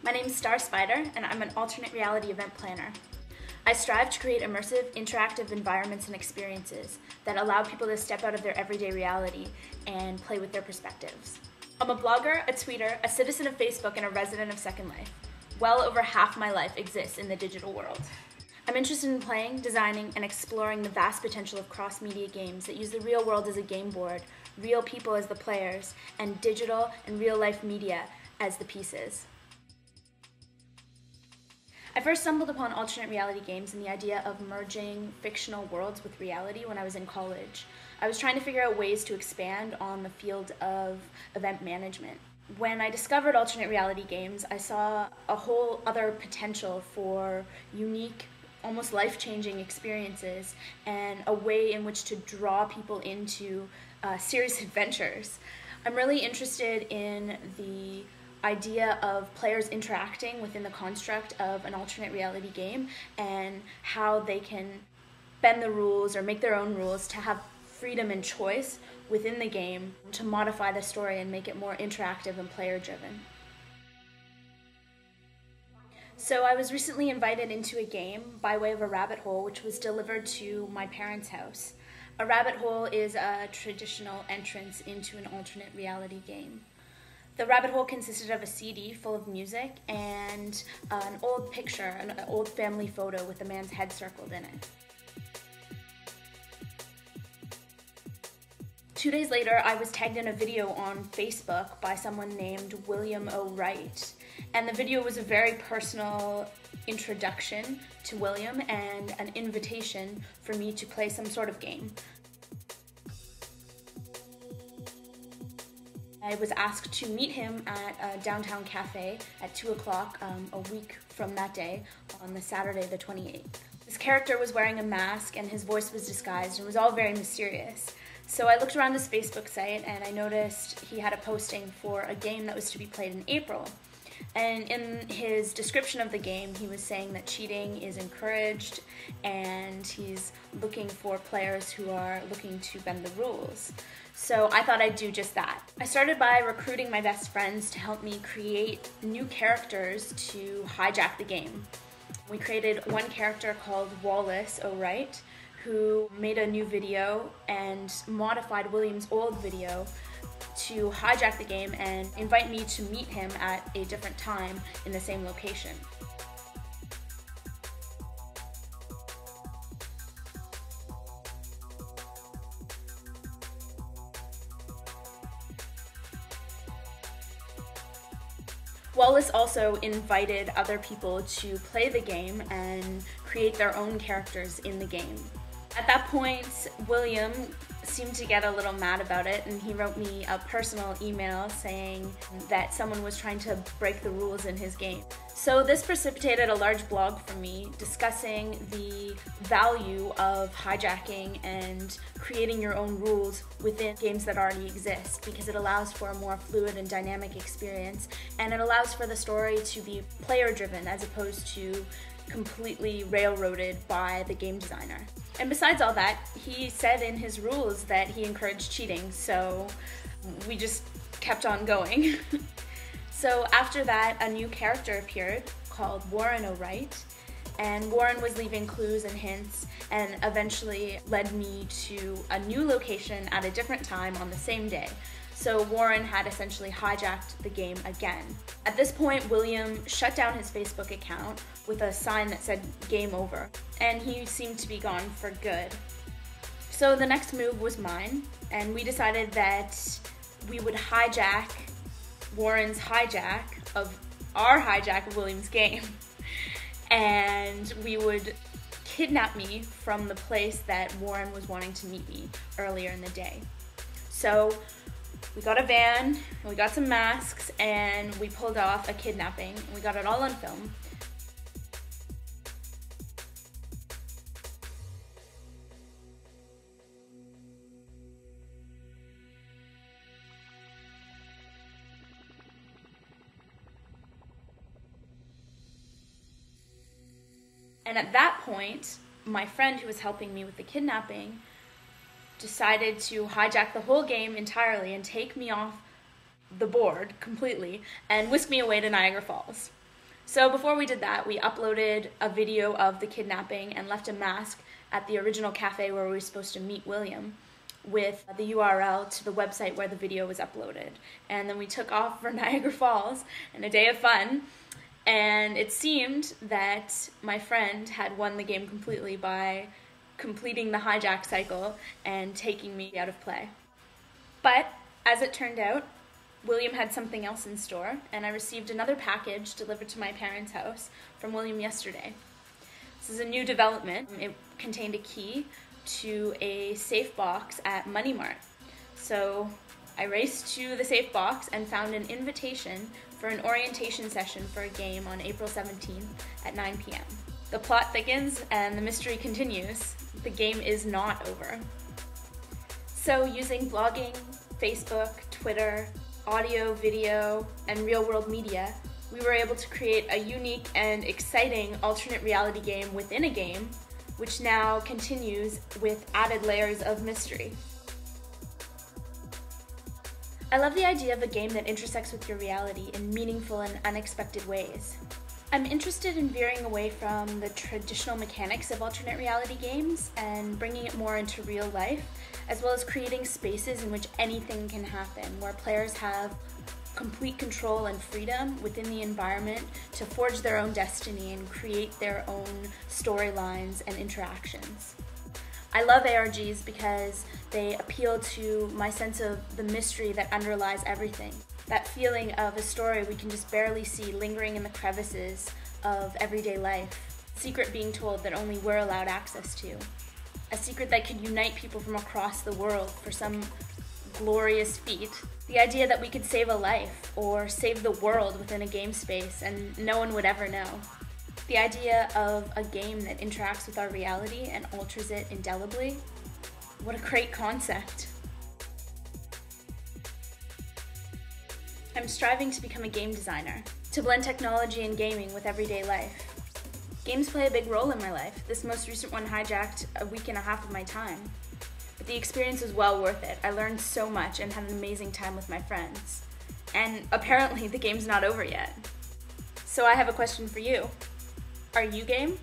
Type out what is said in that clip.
My name is Star Spider, and I'm an alternate reality event planner. I strive to create immersive, interactive environments and experiences that allow people to step out of their everyday reality and play with their perspectives. I'm a blogger, a tweeter, a citizen of Facebook, and a resident of Second Life. Well over half my life exists in the digital world. I'm interested in playing, designing, and exploring the vast potential of cross-media games that use the real world as a game board, real people as the players, and digital and real-life media as the pieces. I first stumbled upon alternate reality games and the idea of merging fictional worlds with reality when I was in college. I was trying to figure out ways to expand on the field of event management. When I discovered alternate reality games, I saw a whole other potential for unique, almost life-changing experiences and a way in which to draw people into serious adventures. I'm really interested in the idea of players interacting within the construct of an alternate reality game and how they can bend the rules or make their own rules to have freedom and choice within the game to modify the story and make it more interactive and player-driven. So I was recently invited into a game by way of a rabbit hole, which was delivered to my parents' house. A rabbit hole is a traditional entrance into an alternate reality game. The rabbit hole consisted of a CD full of music and an old picture, an old family photo with a man's head circled in it. 2 days later, I was tagged in a video on Facebook by someone named William O. Wright. And the video was a very personal introduction to William and an invitation for me to play some sort of game. I was asked to meet him at a downtown cafe at 2 o'clock a week from that day on the Saturday the 28th. His character was wearing a mask and his voice was disguised and it was all very mysterious. So I looked around his Facebook site and I noticed he had a posting for a game that was to be played in April. And in his description of the game, he was saying that cheating is encouraged and he's looking for players who are looking to bend the rules. So I thought I'd do just that. I started by recruiting my best friends to help me create new characters to hijack the game. We created one character called Wallace O. Wright, who made a new video and modified William's old video to hijack the game and invite me to meet him at a different time in the same location. Wallace also invited other people to play the game and create their own characters in the game. At that point, William seemed to get a little mad about it and he wrote me a personal email saying that someone was trying to break the rules in his game. So this precipitated a large blog for me discussing the value of hijacking and creating your own rules within games that already exist, because it allows for a more fluid and dynamic experience and it allows for the story to be player-driven as opposed to completely railroaded by the game designer. And besides all that, he said in his rules that he encouraged cheating, so we just kept on going. So after that, a new character appeared called Warren O. Wright, and Warren was leaving clues and hints and eventually led me to a new location at a different time on the same day. So Warren had essentially hijacked the game again. At this point, William shut down his Facebook account with a sign that said "Game Over," and he seemed to be gone for good. So the next move was mine, and we decided that we would hijack Warren's hijack of our hijack of William's game, and we would kidnap me from the place that Warren was wanting to meet me earlier in the day. So we got a van, we got some masks, and we pulled off a kidnapping. We got it all on film. And at that point, my friend who was helping me with the kidnapping decided to hijack the whole game entirely and take me off the board completely and whisk me away to Niagara Falls. So before we did that, we uploaded a video of the kidnapping and left a mask at the original cafe where we were supposed to meet William with the URL to the website where the video was uploaded. And then we took off for Niagara Falls in a day of fun, and it seemed that my friend had won the game completely by completing the hijack cycle and taking me out of play. But as it turned out, William had something else in store, and I received another package delivered to my parents' house from William yesterday. This is a new development. It contained a key to a safe box at Money Mart. So I raced to the safe box and found an invitation for an orientation session for a game on April 17th at 9 p.m. The plot thickens and the mystery continues. The game is not over. So using blogging, Facebook, Twitter, audio, video, and real-world media, we were able to create a unique and exciting alternate reality game within a game, which now continues with added layers of mystery. I love the idea of a game that intersects with your reality in meaningful and unexpected ways. I'm interested in veering away from the traditional mechanics of alternate reality games and bringing it more into real life, as well as creating spaces in which anything can happen, where players have complete control and freedom within the environment to forge their own destiny and create their own storylines and interactions. I love ARGs because they appeal to my sense of the mystery that underlies everything. That feeling of a story we can just barely see lingering in the crevices of everyday life. Secret being told that only we're allowed access to. A secret that could unite people from across the world for some glorious feat. The idea that we could save a life or save the world within a game space and no one would ever know. The idea of a game that interacts with our reality and alters it indelibly. What a great concept. I'm striving to become a game designer, to blend technology and gaming with everyday life. Games play a big role in my life. This most recent one hijacked a week and a half of my time. But the experience was well worth it. I learned so much and had an amazing time with my friends. And apparently the game's not over yet. So I have a question for you. Are you game?